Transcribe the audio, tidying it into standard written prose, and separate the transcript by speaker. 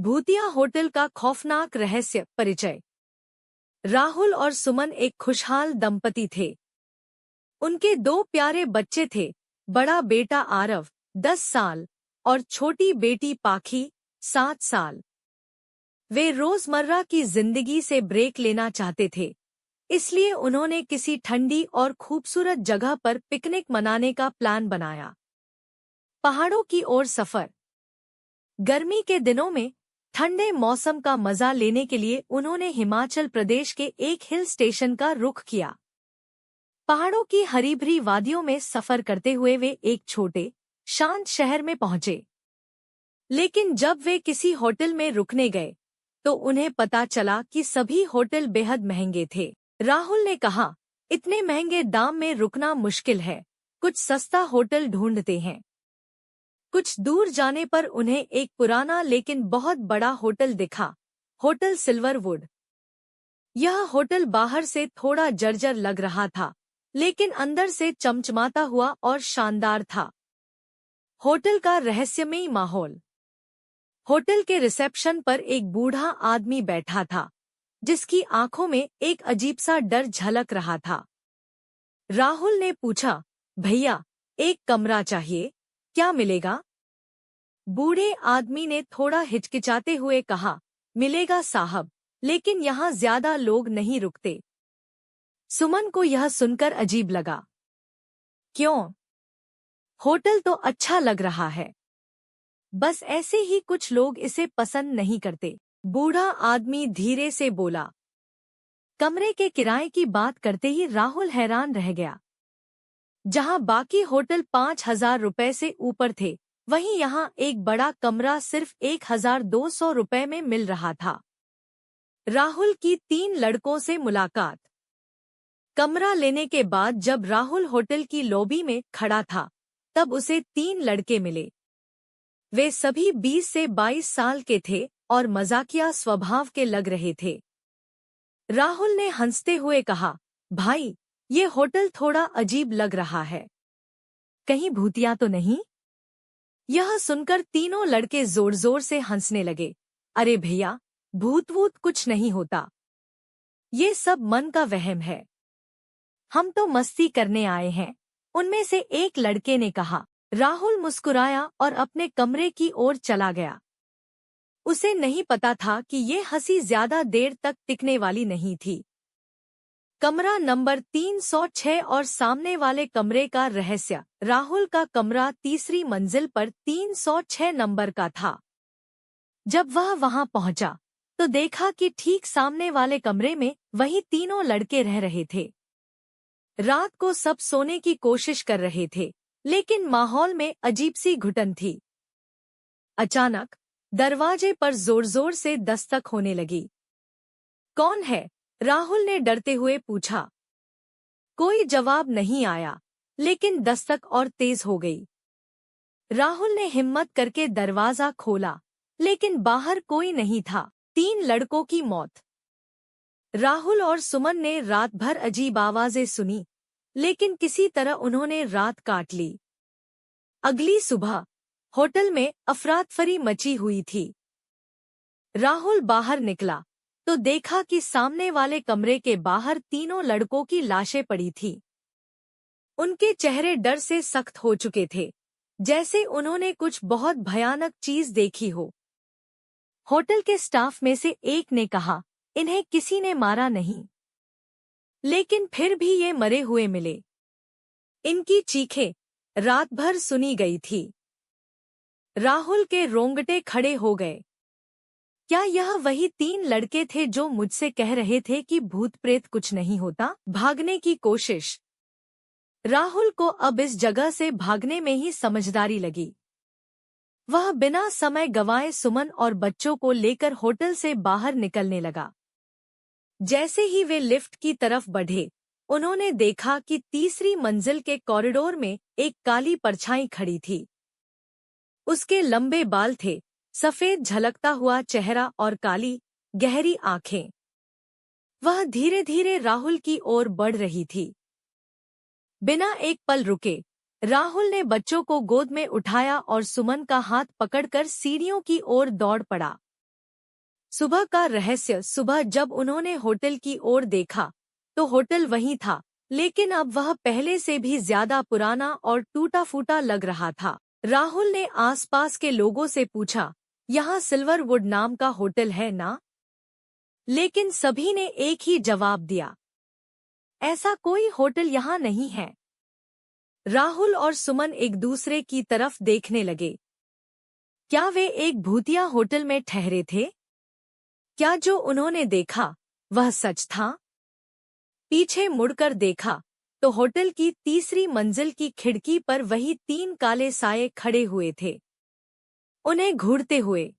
Speaker 1: भूतिया होटल का खौफनाक रहस्य परिचय। राहुल और सुमन एक खुशहाल दंपति थे। उनके 2 प्यारे बच्चे थे, बड़ा बेटा आरव 10 साल और छोटी बेटी पाखी 7 साल। वे रोजमर्रा की जिंदगी से ब्रेक लेना चाहते थे, इसलिए उन्होंने किसी ठंडी और खूबसूरत जगह पर पिकनिक मनाने का प्लान बनाया। पहाड़ों की ओर सफर। गर्मी के दिनों में ठंडे मौसम का मजा लेने के लिए उन्होंने हिमाचल प्रदेश के एक हिल स्टेशन का रुख किया। पहाड़ों की हरी भरी वादियों में सफर करते हुए वे एक छोटे, शांत शहर में पहुंचे। लेकिन जब वे किसी होटल में रुकने गए, तो उन्हें पता चला कि सभी होटल बेहद महंगे थे। राहुल ने कहा, इतने महंगे दाम में रुकना मुश्किल है, कुछ सस्ता होटल ढूंढते हैं। कुछ दूर जाने पर उन्हें एक पुराना लेकिन बहुत बड़ा होटल दिखा, होटल सिल्वरवुड। यह होटल बाहर से थोड़ा जर्जर लग रहा था, लेकिन अंदर से चमचमाता हुआ और शानदार था। होटल का रहस्यमयी माहौल। होटल के रिसेप्शन पर एक बूढ़ा आदमी बैठा था, जिसकी आंखों में एक अजीब सा डर झलक रहा था। राहुल ने पूछा, भैया, एक कमरा चाहिए, क्या मिलेगा? बूढ़े आदमी ने थोड़ा हिचकिचाते हुए कहा, मिलेगा साहब, लेकिन यहाँ ज्यादा लोग नहीं रुकते। सुमन को यह सुनकर अजीब लगा। क्यों? होटल तो अच्छा लग रहा है, बस ऐसे ही कुछ लोग इसे पसंद नहीं करते। बूढ़ा आदमी धीरे से बोला। कमरे के किराए की बात करते ही राहुल हैरान रह गया। जहां बाकी होटल 5,000 रुपए से ऊपर थे, वहीं यहाँ एक बड़ा कमरा सिर्फ 1,200 रुपए में मिल रहा था। राहुल की 3 लड़कों से मुलाकात। कमरा लेने के बाद जब राहुल होटल की लॉबी में खड़ा था, तब उसे 3 लड़के मिले। वे सभी 20 से 22 साल के थे और मजाकिया स्वभाव के लग रहे थे। राहुल ने हंसते हुए कहा, भाई, ये होटल थोड़ा अजीब लग रहा है, कहीं भूतिया तो नहीं? यह सुनकर तीनों लड़के जोर जोर से हंसने लगे। अरे भैया, भूत वूत कुछ नहीं होता, ये सब मन का वहम है, हम तो मस्ती करने आए हैं, उनमें से एक लड़के ने कहा। राहुल मुस्कुराया और अपने कमरे की ओर चला गया। उसे नहीं पता था कि ये हंसी ज्यादा देर तक टिकने वाली नहीं थी। कमरा नंबर 306 और सामने वाले कमरे का रहस्य। राहुल का कमरा तीसरी मंजिल पर 306 नंबर का था। जब वह वहां पहुंचा, तो देखा कि ठीक सामने वाले कमरे में वही तीनों लड़के रह रहे थे। रात को सब सोने की कोशिश कर रहे थे, लेकिन माहौल में अजीब सी घुटन थी। अचानक दरवाजे पर जोर जोर से दस्तक होने लगी। कौन है? राहुल ने डरते हुए पूछा। कोई जवाब नहीं आया, लेकिन दस्तक और तेज हो गई। राहुल ने हिम्मत करके दरवाजा खोला, लेकिन बाहर कोई नहीं था। 3 लड़कों की मौत। राहुल और सुमन ने रात भर अजीब आवाजें सुनी, लेकिन किसी तरह उन्होंने रात काट ली। अगली सुबह होटल में अफरातफरी मची हुई थी। राहुल बाहर निकला तो देखा कि सामने वाले कमरे के बाहर तीनों लड़कों की लाशें पड़ी थी। उनके चेहरे डर से सख्त हो चुके थे, जैसे उन्होंने कुछ बहुत भयानक चीज देखी हो। होटल के स्टाफ में से एक ने कहा, इन्हें किसी ने मारा नहीं, लेकिन फिर भी ये मरे हुए मिले। इनकी चीखें रात भर सुनी गई थी। राहुल के रोंगटे खड़े हो गए। क्या यह वही 3 लड़के थे जो मुझसे कह रहे थे कि भूत प्रेत कुछ नहीं होता? भागने की कोशिश। राहुल को अब इस जगह से भागने में ही समझदारी लगी। वह बिना समय गंवाए सुमन और बच्चों को लेकर होटल से बाहर निकलने लगा। जैसे ही वे लिफ्ट की तरफ बढ़े, उन्होंने देखा कि तीसरी मंजिल के कॉरिडोर में एक काली परछाई खड़ी थी। उसके लंबे बाल थे, सफेद झलकता हुआ चेहरा और काली, गहरी आंखें। वह धीरे धीरे राहुल की ओर बढ़ रही थी। बिना एक पल रुके, राहुल ने बच्चों को गोद में उठाया और सुमन का हाथ पकड़कर सीढ़ियों की ओर दौड़ पड़ा। सुबह का रहस्य। सुबह जब उन्होंने होटल की ओर देखा तो होटल वहीं था, लेकिन अब वह पहले से भी ज्यादा पुराना और टूटा-फूटा लग रहा था। राहुल ने आसपास के लोगों से पूछा, यहाँ सिल्वरवुड नाम का होटल है ना? लेकिन सभी ने एक ही जवाब दिया, ऐसा कोई होटल यहाँ नहीं है। राहुल और सुमन एक दूसरे की तरफ देखने लगे। क्या वे एक भूतिया होटल में ठहरे थे? क्या जो उन्होंने देखा वह सच था? पीछे मुड़कर देखा तो होटल की तीसरी मंजिल की खिड़की पर वही 3 काले साये खड़े हुए थे, उन्हें घूरते हुए।